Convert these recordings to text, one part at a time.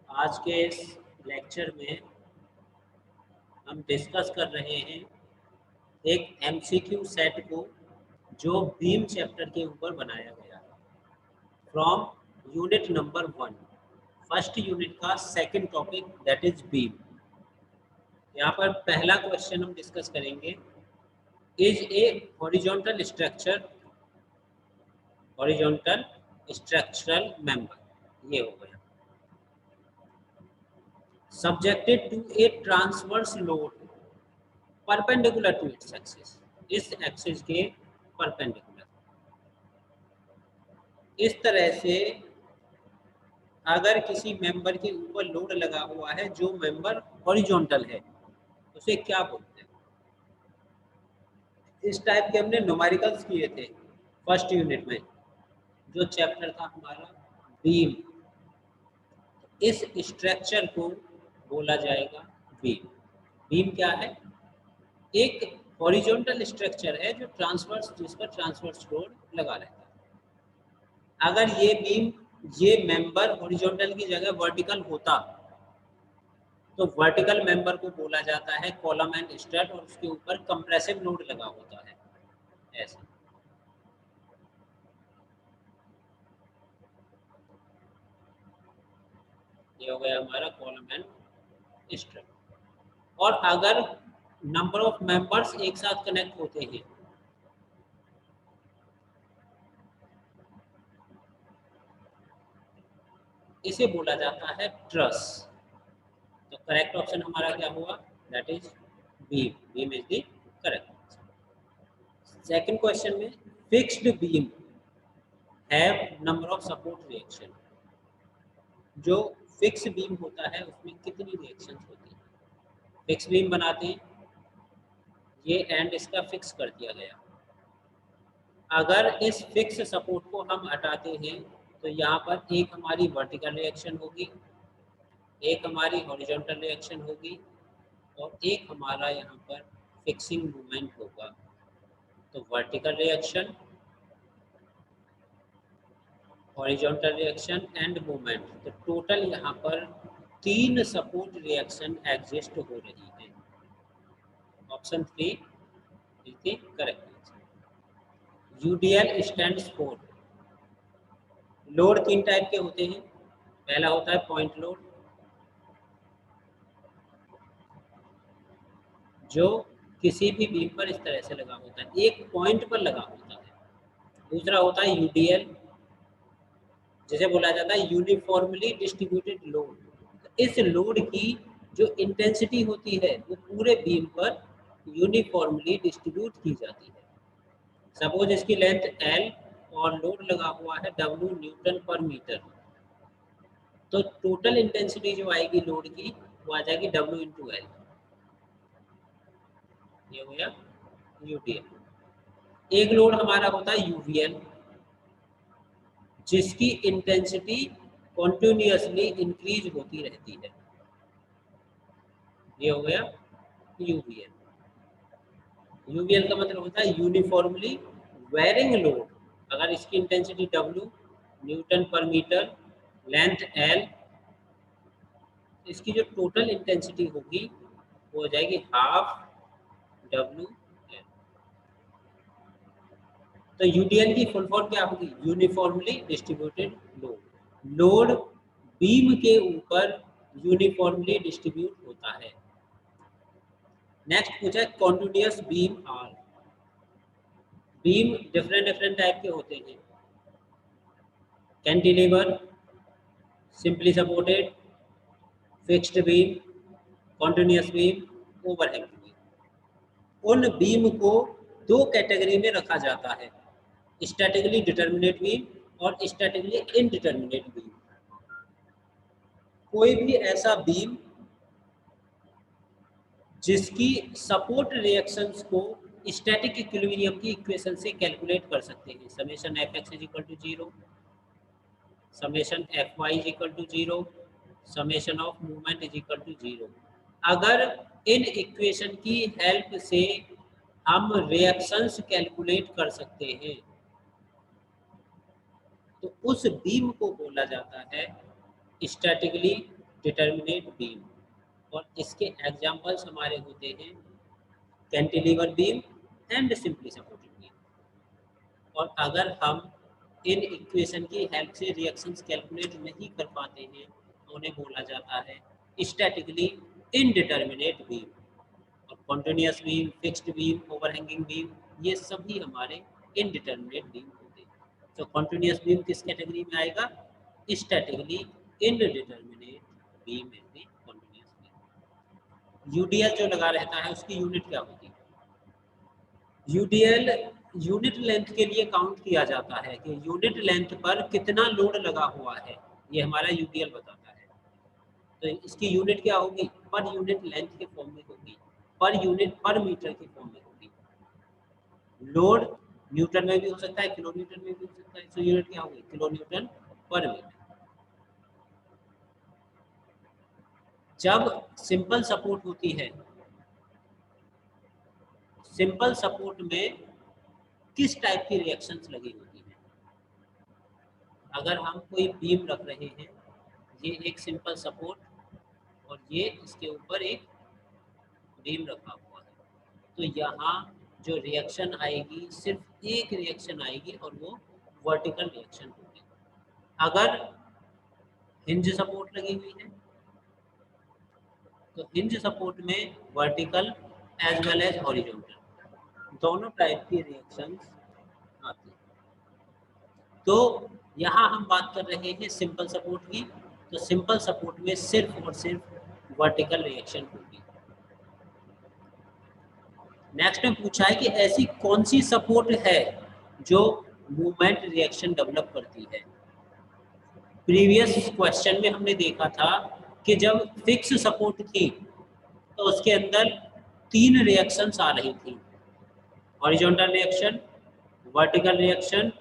आज के इस लेक्चर में हम डिस्कस कर रहे हैं एक एमसीक्यू सेट को जो बीम चैप्टर के ऊपर बनाया गया है from unit number 1। First unit का second topic that is beam. यहाँ पर पहला क्वेश्चन हम डिस्कस करेंगे, is a horizontal structural member, ये हो गया, subjected to a transverse load perpendicular to its axis, इस एक्सिस के परपेंडिकुलर। इस तरह से अगर किसी मेंबर के ऊपर लोड लगा हुआ है जो मेंबर हॉरिजॉन्टल है, उसे क्या बोलते हैं? इस टाइप के हमने न्यूमेरिकल्स किए थे फर्स्ट यूनिट में, जो चैप्टर था हमारा बीम। इस स्ट्रक्चर को बोला जाएगा बीम। बीम क्या है? एक हॉरिजॉन्टल स्ट्रक्चर है जो जिस पर ट्रांसवर्स लोड लगा रहता है। अगर ये बीम, ये मेंबर हॉरिजॉन्टल की जगह वर्टिकल होता तो वर्टिकल मेंबर को बोला जाता है कॉलम एंड स्टड, और उसके ऊपर कंप्रेसिव लोड लगा होता है ऐसा। ये हो गया हमारा कॉलम एंड स्टड। और अगर नंबर ऑफ मेंबर्स एक साथ कनेक्ट होते हैं, इसे बोला जाता है ट्रस। तो करेक्ट ऑप्शन हमारा क्या हुआ? That is beam. Beam is the correct option. Second question में, fixed beam have number of support reaction. जो फिक्स बीम होता है उसमें कितनी रिएक्शंस होती है? फिक्स बीम बनाते हैं, ये एंड इसका फिक्स कर दिया गया। अगर इस फिक्स सपोर्ट को हम हटाते हैं तो यहाँ पर एक हमारी वर्टिकल रिएक्शन होगी, एक हमारी हॉरिजॉन्टल रिएक्शन होगी, और एक हमारा यहाँ पर फिक्सिंग मूवमेंट होगा। तो vertical reaction, horizontal reaction and movement, तो टोटल यहाँ पर 3 सपोर्ट रिएक्शन एग्जिस्ट हो रही है। Option 3 is the correct answer. UDL stands for, load 3 type के होते हैं। पहला होता है पॉइंट लोड, जो किसी भी बीम पर इस तरह से लगा होता है, एक पॉइंट पर लगा होता है। दूसरा होता है यूडीएल, जिसे बोला जाता है यूनिफॉर्मली डिस्ट्रीब्यूटेड लोड। इस लोड की जो इंटेंसिटी होती है वो पूरे बीम पर यूनिफॉर्मली डिस्ट्रीब्यूट की जाती है। सपोज इसकी लेंथ L और लोड लगा हुआ है W न्यूटन पर मीटर, तो टोटल इंटेंसिटी जो आएगी लोड की वो आ जाएगी W इंटू L। ये हो गया यूडीएल। एक लोड हमारा होता है यूवीएल, जिसकी इंटेंसिटी कॉन्टिन्यूसली इंक्रीज होती रहती है। ये हो गया यूवीएल। यूवीएल का मतलब होता है यूनिफॉर्मली वेरिंग लोड। अगर इसकी intensity W newton per metre, length L, इसकी जो टोटल इंटेंसिटी होगी वो हो जाएगी हाफ W L। तो यूडीएल की फुल फॉर्म क्या होगी? Uniformly distributed load. Load beam के ऊपर यूनिफॉर्मली डिस्ट्रीब्यूट होता है। नेक्स्ट पूछा continuous beam are. Beam different type के होते हैं। Cantilever, simply supported, fixed beam, continuous beam, overhang beam. उन बीम को 2 कैटेगरी में रखा जाता है, स्टैटिकली डिटर्मिनेट बीम और स्टैटिकली इनडिटर्मिनेट बीम। कोई भी ऐसा बीम जिसकी सपोर्ट रिएक्शंस को स्टैटिक इक्विलिब्रियम की इक्वेशन से कैलकुलेट कर सकते हैं। Summation F X is equal to 0, summation F Y is equal to 0, summation of movement is equal to 0। अगर इन इक्वेशन की हेल्प से हम रिएक्शंस कैलकुलेट कर सकते हैं तो उस बीम को बोला जाता है स्टैटिकली डिटर्मिनेट बीम, और इसके एग्जाम्पल्स हमारे होते हैं cantilever beam and simply supported beam. और अगर हम इन इक्वेशन की हेल्प से रिएक्शंस कैलकुलेट नहीं कर पाते हैं तो उन्हें बोला जाता है स्टैटिकली इनडिटर्मिनेट बीम। और continuous beam, fixed beam, overhanging beam, ये सभी हमारे इनडिटर्मिनेट बीम होते हैं। तो कॉन्टिन्यूस बीम किस कैटेगरी में आएगा? Statically indeterminate beam is the continuous beam. UDL जो लगा रहता है उसकी यूनिट क्या होती है? यूडीएल यूनिट लेंथ के लिए काउंट किया जाता है कि यूनिट लेंथ पर कितना लोड लगा हुआ है, ये हमारा यूडीएल बताता है। तो इसकी यूनिट क्या होगी? पर यूनिट लेंथ के फॉर्म में होगी, पर यूनिट पर मीटर के फॉर्म में होगी। लोड न्यूटन में भी हो सकता है, किलो न्यूटन में भी हो सकता है, तो यूनिट क्या होगी? Kilo newton per metre. जब सिंपल सपोर्ट होती है, सिंपल सपोर्ट में किस टाइप की रिएक्शंस लगी होती है? अगर हम कोई बीम रख रहे हैं, ये एक सिंपल सपोर्ट और ये इसके ऊपर एक बीम रखा हुआ है, तो यहाँ जो रिएक्शन आएगी सिर्फ एक रिएक्शन आएगी और वो वर्टिकल रिएक्शन होगी। अगर हिंज सपोर्ट लगी हुई है तो हिंज सपोर्ट में vertical as well as horizontal दोनों टाइप की रिएक्शंस आती है। तो यहाँ हम बात कर रहे हैं सिंपल सपोर्ट की, तो सिंपल सपोर्ट में सिर्फ और सिर्फ वर्टिकल रिएक्शन होगी। नेक्स्ट में पूछा है कि ऐसी कौन सी सपोर्ट है जो मूवमेंट रिएक्शन डेवलप करती है। प्रीवियस क्वेश्चन में हमने देखा था कि जब फिक्स सपोर्ट थी तो उसके अंदर 3 रिएक्शंस आ रही थी, horizontal reaction, vertical reaction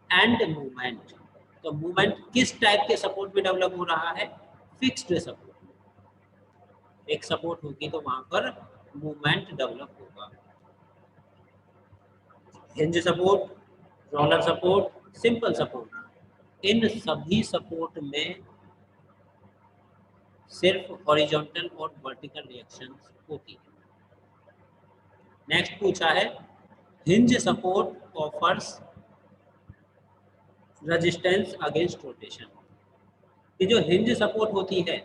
and movement. तो मूवमेंट किस टाइप के सपोर्ट में डेवलप हो रहा है? Fixed support. एक सपोर्ट होगी तो वहां पर मूवमेंट डेवलप होगा। Hinge support, roller support, simple support, इन सभी सपोर्ट में सिर्फ हॉरिजॉन्टल और वर्टिकल रिएक्शंस होती है। नेक्स्ट पूछा है hinge support offers resistance against rotation. ये जो हिंज सपोर्ट होती है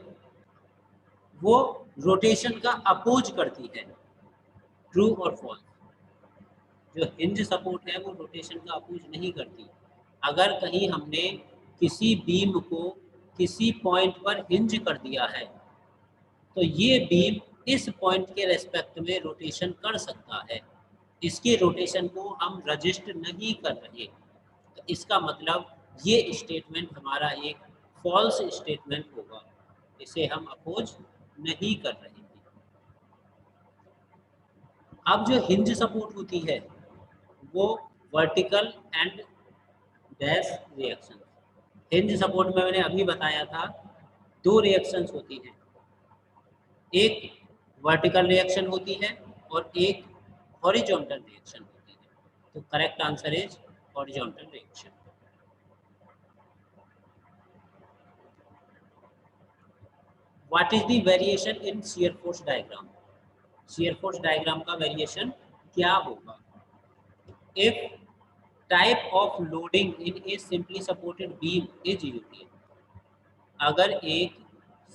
वो रोटेशन का अपोज करती है, ट्रू और फॉल्स। जो हिंज सपोर्ट है वो रोटेशन का अपोज नहीं करती। अगर कहीं हमने किसी बीम को किसी पॉइंट पर हिंज कर दिया है तो ये बीम इस पॉइंट के रेस्पेक्ट में रोटेशन कर सकता है, इसके रोटेशन को हम रजिस्ट नहीं कर रहे। तो इसका मतलब ये स्टेटमेंट हमारा एक फॉल्स स्टेटमेंट होगा, इसे हम अपोज नहीं कर रहे हैं। अब जो हिंज सपोर्ट होती है वो vertical and dash reaction. Hinge support में मैंने अभी बताया था 2 रिएक्शंस होती हैं, एक वर्टिकल रिएक्शन होती है और एक हॉरिजॉन्टल रिएक्शन होती है। तो correct answer is horizontal reaction. What is the variation in shear force diagram? Shear force diagram का वेरिएशन क्या होगा? If type of loading in A simply supported beam is UTL, अगर एक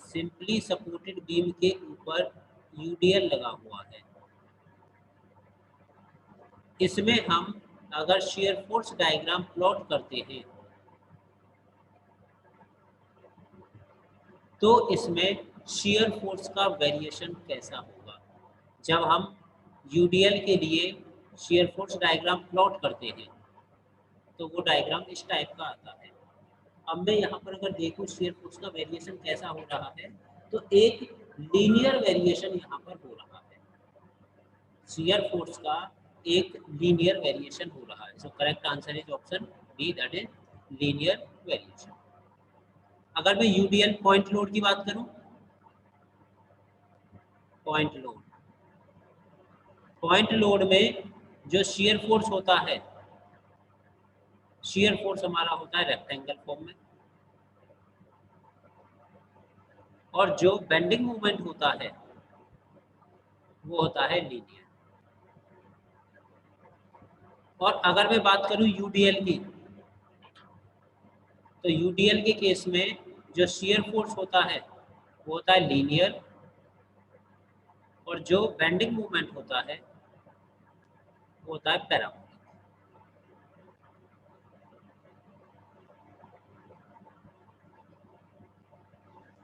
सिंपली सपोर्टेड बीम के ऊपर UDL लगा हुआ है, इसमें हम अगर शियर फोर्स डायग्राम प्लॉट करते हैं तो इसमें शियर फोर्स का वेरिएशन कैसा होगा? जब हम यूडीएल के लिए शियर फोर्स डायग्राम प्लॉट करते हैं तो वो डायग्राम इस टाइप का आता है। अब मैं यहाँ पर अगर देखूँ शियर फोर्स का वेरिएशन कैसा हो रहा है तो एक लीनियर वेरिएशन यहाँ पर हो रहा है। शियर फोर्स का एक लीनियर वेरिएशन हो रहा है। So correct answer is option B, that is linear variation. अगर मैं यूडीएल पॉइंट लोड की बात करूं, पॉइंट लोड में जो शियर फोर्स होता है, शियर फोर्स हमारा होता है रेक्टेंगल फॉर्म में, और जो बेंडिंग मोमेंट होता है वो होता है लीनियर। और अगर मैं बात करूं यूडीएल की, तो यूडीएल के केस में जो शियर फोर्स होता है वो होता है लीनियर, और जो बेंडिंग मोमेंट होता है वो होता है पैराबोलिक।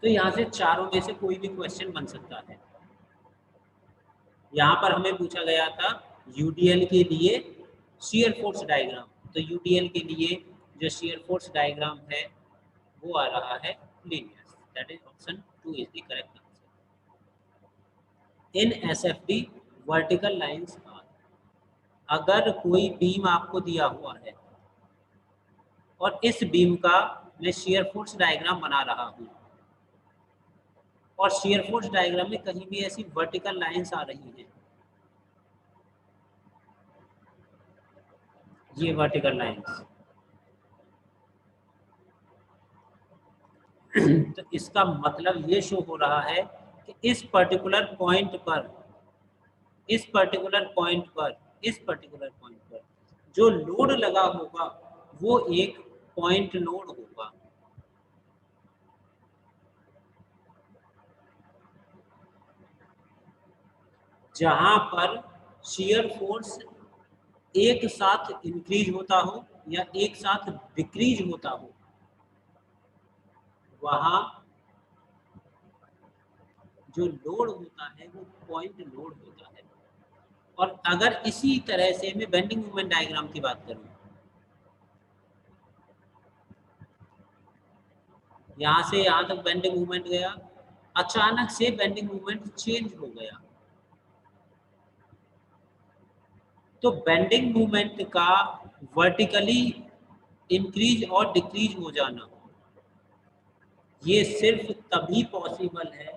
तो यहाँ से चारों में से कोई भी क्वेश्चन बन सकता है। यहाँ पर हमें पूछा गया था यूडीएल के लिए शियर फोर्स डायग्राम, तो यूडीएल के लिए जो शियर फोर्स डायग्राम है वो आ रहा है linear. That is option 2 is the correct answer. In SFD vertical lines are, अगर कोई बीम आपको दिया हुआ है और इस बीम का मैं शियर फोर्स डायग्राम बना रहा हूँ, और शियर फोर्स डायग्राम में कहीं भी ऐसी वर्टिकल लाइंस आ रही हैं, ये वर्टिकल लाइंस, तो इसका मतलब ये शो हो रहा है कि इस पर्टिकुलर पॉइंट पर, इस पर्टिकुलर पॉइंट पर, इस पर्टिकुलर पॉइंट पर जो लोड लगा होगा वो एक पॉइंट लोड होगा। जहां पर शियर फोर्स एक साथ इंक्रीज होता हो या एक साथ डिक्रीज होता हो, वहां जो लोड होता है वो पॉइंट लोड होता है। और अगर इसी तरह से मैं बेंडिंग मोमेंट डायग्राम की बात करूं, यहाँ से यहाँ तक बेंडिंग मूवमेंट गया, अचानक से बेंडिंग मूवमेंट चेंज हो गया, तो बेंडिंग मूवमेंट का वर्टिकली इंक्रीज और डिक्रीज हो जाना ये सिर्फ तभी पॉसिबल है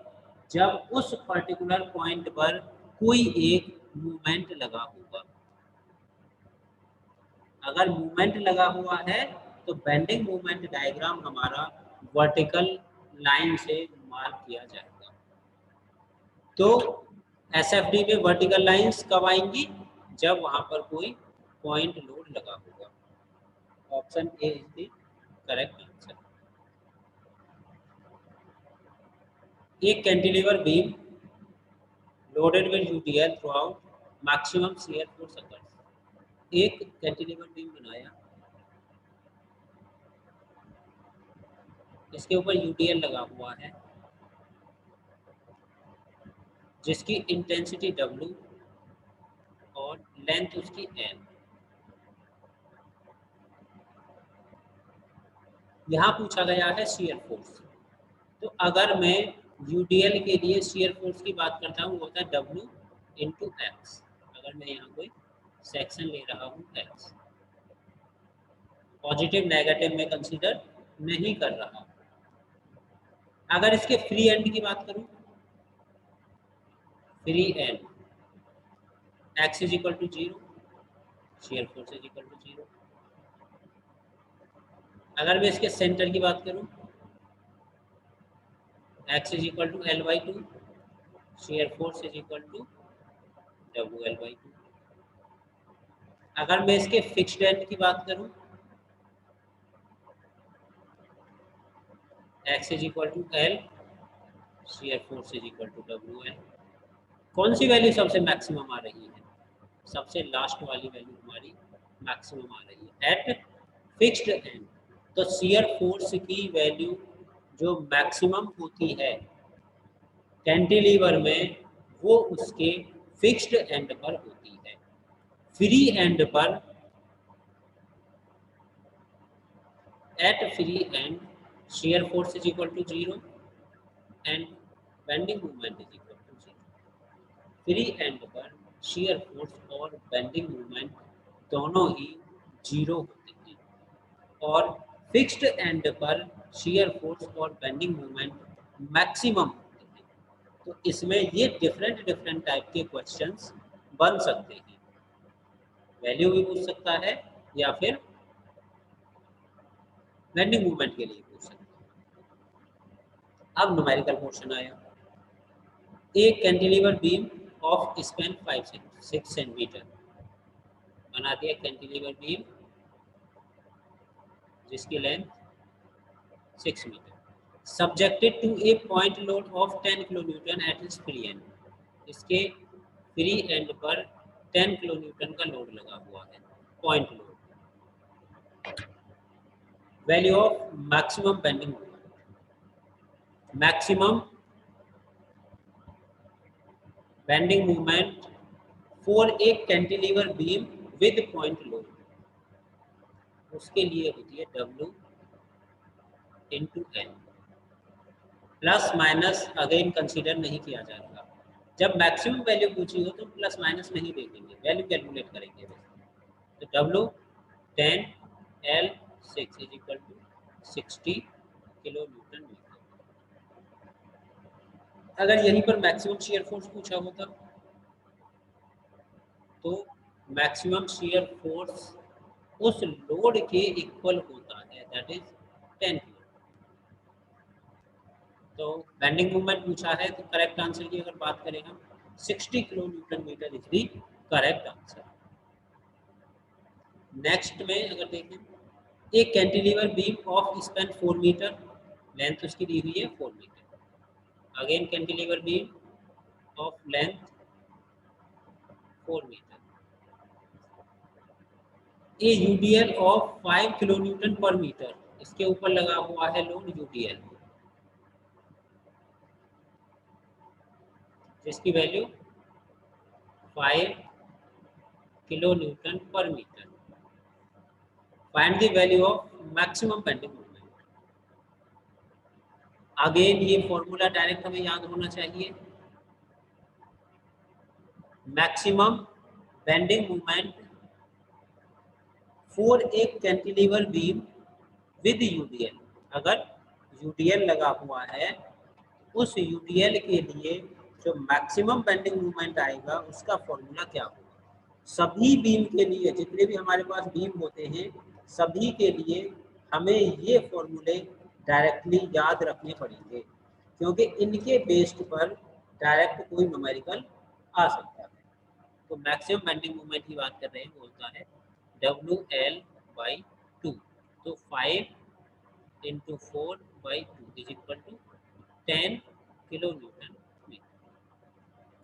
जब उस पर्टिकुलर पॉइंट पर कोई एक मूवमेंट लगा होगा। अगर मूवमेंट लगा हुआ है तो बेंडिंग मूवमेंट डायग्राम हमारा वर्टिकल लाइन से मार्क किया जाएगा। तो एसएफडी में वर्टिकल लाइंस कब आएंगी? जब वहां पर कोई पॉइंट लोड लगा होगा। Option A is the correct answer. एक cantilever beam loaded with UTL throughout, maximum shear force occurs. एक कैंटिलीवर बीम बनाया, इसके ऊपर यूटीएल लगा हुआ है, जिसकी इंटेंसिटी W और लेंथ उसकी L। यहाँ पूछा गया है शियर फोर्स, तो अगर मैं यूडीएल के लिए शियर फोर्स की बात करता हूँ वो होता है W इंटू एक्स। अगर मैं यहाँ कोई सेक्शन ले रहा हूँ एक्स, पॉजिटिव नेगेटिव में कंसीडर नहीं कर रहा। अगर इसके फ्री एंड की बात करूँ, free end X is equal to 0, shear force is equal to 0। अगर मैं इसके सेंटर की बात करूँ, X is equal to L/2, shear force is equal to WL/2। अगर मैं इसके फिक्स्ड एंड की बात करूं, x is equal to L, shear force is equal to WL। कौन सी वैल्यू सबसे मैक्सिमम आ रही है? सबसे लास्ट वाली वैल्यू हमारी मैक्सिमम आ रही है एट फिक्स्ड एंड। तो शियर फोर्स की वैल्यू जो मैक्सिमम होती है कैंटिलीवर में वो उसके फिक्स्ड एंड पर होती है। फ्री एंड पर, at free end shear force is equal to 0 and bending moment is equal to 0। Free end पर shear force और bending moment दोनों ही 0 होते हैं, और फिक्स्ड एंड पर shear force और bending moment मैक्सिमम होते हैं। तो इसमें ये डिफरेंट डिफरेंट टाइप के क्वेश्चंस बन सकते हैं। वैल्यू भी पूछ सकता है या फिर बेंडिंग मूवमेंट के लिए पूछ सकता है। अब न्यूमेरिकल पोर्शन आया। एक cantilever beam of span 6 centimetre बना दिया। कैंटिलीवर बीम जिसकी length 6 metre, subjected to a point load of 10 kilo newton at its free end. इसके फ्री एंड पर 10 किलो न्यूटन का लोड लगा हुआ है, point load. Value of maximum bending moment, maximum bending moment for a cantilever beam with point load, उसके लिए होती है W into L. Plus minus again consider नहीं किया जा रहा। जब मैक्सिमम वैल्यू पूछी हो तो प्लस माइनस नहीं देखेंगे, वैल्यू कैलकुलेट करेंगे। तो W 10 L 6 is equal to 60 kilo newton metre. अगर यहीं पर मैक्सिमम शियर फोर्स पूछा होता तो मैक्सिमम शियर फोर्स उस लोड के इक्वल होता है, दैट इज 10 किलो। तो बेंडिंग मूवमेंट पूछा है तो करेक्ट आंसर की अगर बात करें हम 60 kilo newton metre is the correct answer. Next में अगर देखें, एक cantilever beam of span 4 metre, length उसकी दी हुई है 4 metre. Again cantilever beam of length 4 metre, a UDL of 5 kilo newton per metre, इसके ऊपर लगा हुआ है लोड यूडीएल, जिसकी value 5 kilo newton per metre. Find the value of maximum bending moment. Again ये फॉर्मूला डायरेक्ट हमें याद होना चाहिए। Maximum bending moment for a cantilever beam with UDL, अगर यूडीएल लगा हुआ है उस यूडीएल के लिए जो मैक्सिमम बेंडिंग मोमेंट आएगा उसका फॉर्मूला क्या होगा। सभी बीम के लिए, जितने भी हमारे पास बीम होते हैं सभी के लिए हमें ये फॉर्मूले डायरेक्टली याद रखने पड़ेंगे, क्योंकि इनके बेस्ड पर डायरेक्ट कोई न्यूमेरिकल आ सकता है। तो मैक्सिमम बेंडिंग मोमेंट की बात कर रहे हैं, बोलता है WL/2, तो 5 into 4/2 is equal to 10 kilo newton metre.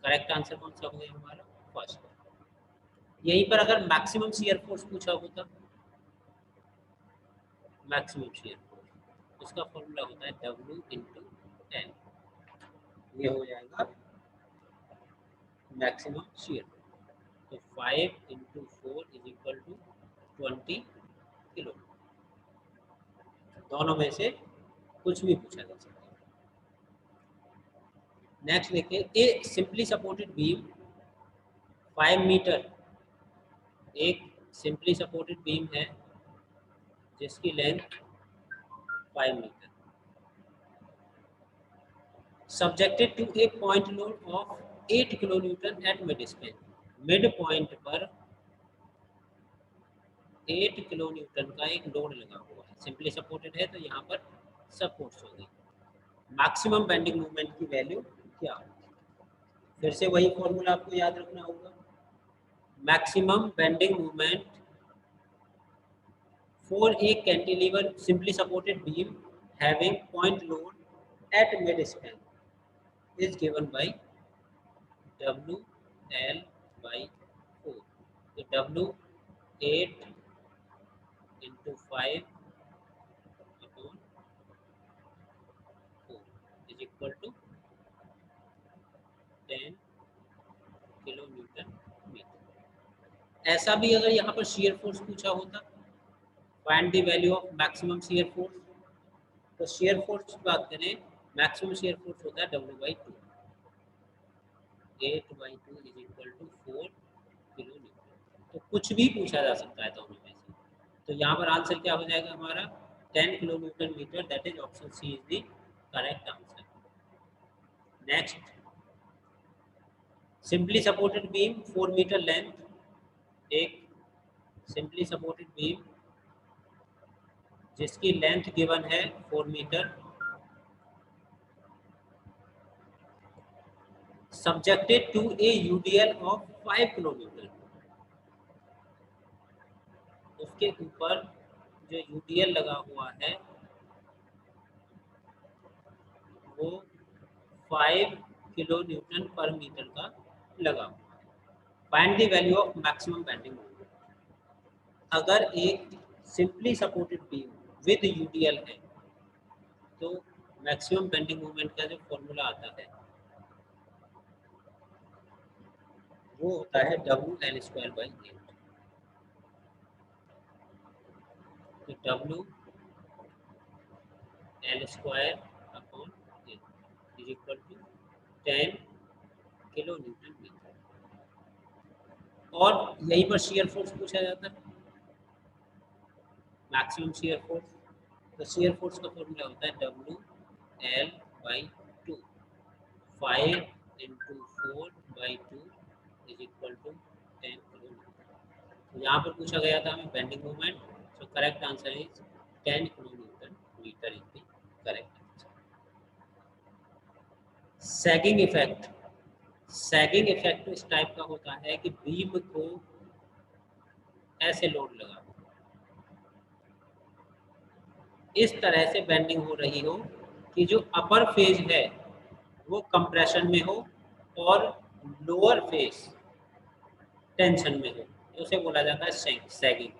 Correct answer कौन सा हो गया हमारा? फर्स्ट। यहीं पर अगर मैक्सिमम शियर फोर्स पूछा होता, मैक्सिमम शियर फोर्स उसका फॉर्मूला होता है W इंटू एल, ये हो जाएगा मैक्सिमम शियर। तो 5 into 4 is equal to 20 kilo. दोनों में से कुछ भी पूछा जा सकता है। नेक्स्ट देखिए, a simply supported beam 5 metre, एक सिंपली सपोर्टेड बीम है जिसकी length 5 metre, subjected to a point load of 8 kilo newton at mid span, mid point पर 8 किलो न्यूटन का एक लोड लगा हुआ है। सिंपली सपोर्टेड है तो यहाँ पर सपोर्ट्स होगी। मैक्सिमम बेंडिंग मूवमेंट की वैल्यू क्या होगी? फिर से वही फॉर्मूला आपको याद रखना होगा। Maximum bending movement for a cantilever simply supported beam having point load at mid span is given by WL/4. So W 8 into 5 upon 4 is equal to 10 kilo newton metre. ऐसा भी अगर यहाँ पर shear force पूछा होता, find the value of maximum shear force, तो shear force की बात करें, maximum shear force होता है W/2, 8/2 is equal to 4 kilo newton. तो कुछ भी पूछा जा सकता है दोनों में से, तो यहाँ पर आंसर क्या हो जाएगा हमारा 10 kilo newton metre, that is option C is the correct answer. Next, simply supported beam 4 metre length, एक सिंपली सपोर्टेड बीम जिसकी लेंथ गिवन है 4 metre, subjected to a UDL of 5 kilometre, उसके ऊपर जो UDL लगा हुआ है वो 5 किलो न्यूटन पर मीटर का लगा हुआ है। Find the value of maximum bending moment. अगर एक simply supported beam with UDL है तो मैक्सिमम बेंडिंग मोमेंट का जो फॉर्मूला आता है वो होता है WL²/8। तो WL²/8 is equal to 10 kilo newton metre. और यहीं पर शियर फोर्स पूछा जाता है, मैक्सिमम शियर फोर्स। तो शियर फोर्स का फॉर्मूला होता है WL/2, 5 × 4/2 is equal to 10 kilo newton. तो यहाँ पर पूछा गया था हमें bending moment, so correct answer is 10 kilo newton metre is the correct answer. Sagging effect. Sagging effect इस टाइप का होता है कि बीम को ऐसे लोड लगा, इस तरह से बेंडिंग हो रही हो कि जो अपर फेज है वो कंप्रेशन में हो और लोअर फेज टेंशन में हो, तो उसे बोला जाता है सैगिंग।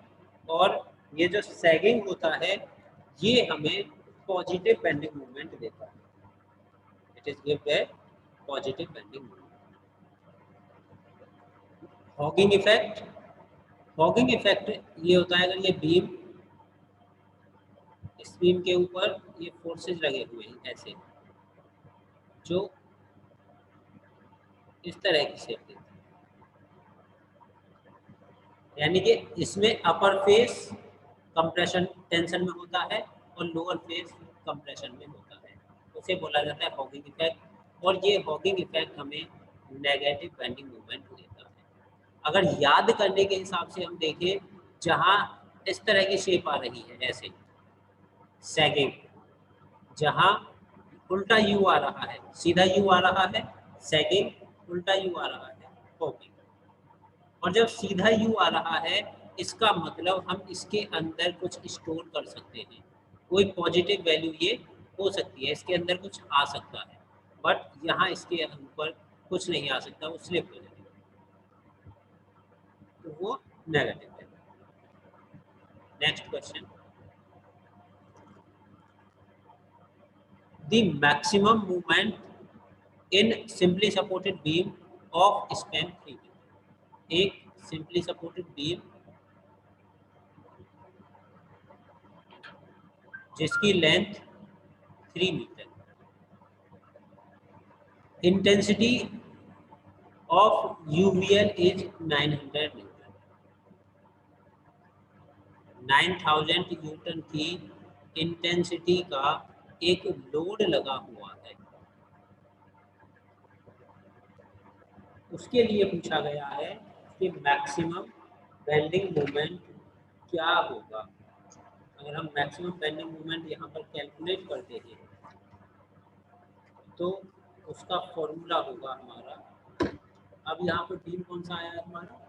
और ये जो सैगिंग होता है ये हमें पॉजिटिव बेंडिंग मोमेंट देता है, it is gived a positive bending moment. Hogging effect. Hogging effect ये होता है अगर ये बीम, इस बीम के ऊपर ये फोर्सेस लगे हुए हैं ऐसे, जो इस तरह की शेप देते हैं, यानी कि इसमें अपर फेस कंप्रेशन टेंशन में होता है और लोअर फेस कंप्रेशन में होता है, उसे बोला जाता है हॉगिंग इफेक्ट। और ये हॉगिंग इफेक्ट हमें नेगेटिव बेंडिंग मोमेंट देता है। अगर याद करने के हिसाब से हम देखें, जहाँ इस तरह की शेप आ रही है ऐसे सैगिंग, जहाँ उल्टा यू आ रहा है, सीधा यू आ रहा है सैगिंग, उल्टा यू आ रहा है हॉगिंग। और जब सीधा यू आ रहा है इसका मतलब हम इसके अंदर कुछ स्टोर कर सकते हैं, कोई पॉजिटिव वैल्यू ये हो सकती है, इसके अंदर कुछ आ सकता है, बट यहाँ इसके ऊपर कुछ नहीं आ सकता, वो स्लिप हो जाएगा, तो वो नेगेटिव है। Next question, the maximum movement in simply supported beam of span 3 metre. एक सिंपली सपोर्टेड बीम जिसकी length 3 metre, intensity of UVL is 900 newton, 9000 newton की इंटेंसिटी का एक लोड लगा हुआ है, उसके लिए पूछा गया है कि मैक्सिमम बेंडिंग मोमेंट क्या होगा। अगर हम मैक्सिमम बेंडिंग मोमेंट यहाँ पर कैलकुलेट करते हैं तो उसका फॉर्मूला होगा हमारा, अब यहाँ पर बीम कौन सा आया है हमारा,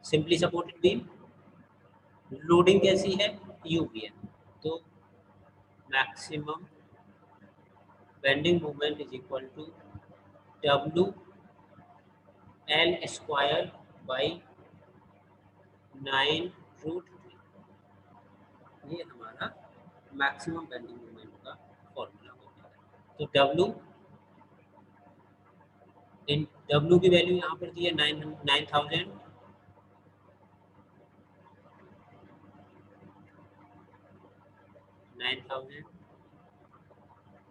सिंपली सपोर्टेड बीम, लोडिंग कैसी है यूवीएल, तो maximum bending moment is equal to WL²/9√3, ये हमारा मैक्सिमम बेंडिंग मोमेंट का फॉर्मूला होता है। तो W की वैल्यू यहाँ पर दी है 9000,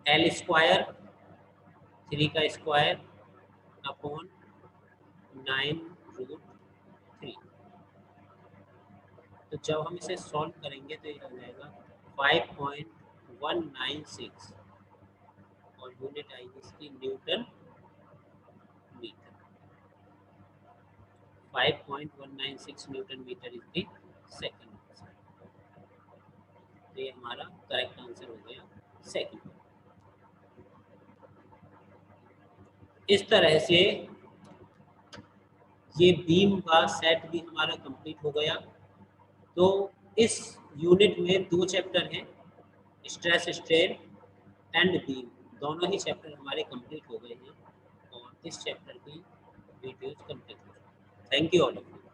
L² 3 का स्क्वायर अपॉन 9√3। तो जब हम इसे सॉल्व करेंगे तो ये हो जाएगा 5.196 और यूनिट आएगी इसकी newton metre. 5.196 newton metre is the second answer. तो ये हमारा करेक्ट आंसर हो गया सेकंड। इस तरह से ये बीम का सेट भी हमारा कंप्लीट हो गया। तो इस यूनिट में 2 चैप्टर हैं, स्ट्रेस स्ट्रेन एंड बीम, दोनों ही चैप्टर हमारे कंप्लीट हो गए हैं और इस चैप्टर की वीडियोज कंप्लीट हो गई। Thank you all of you.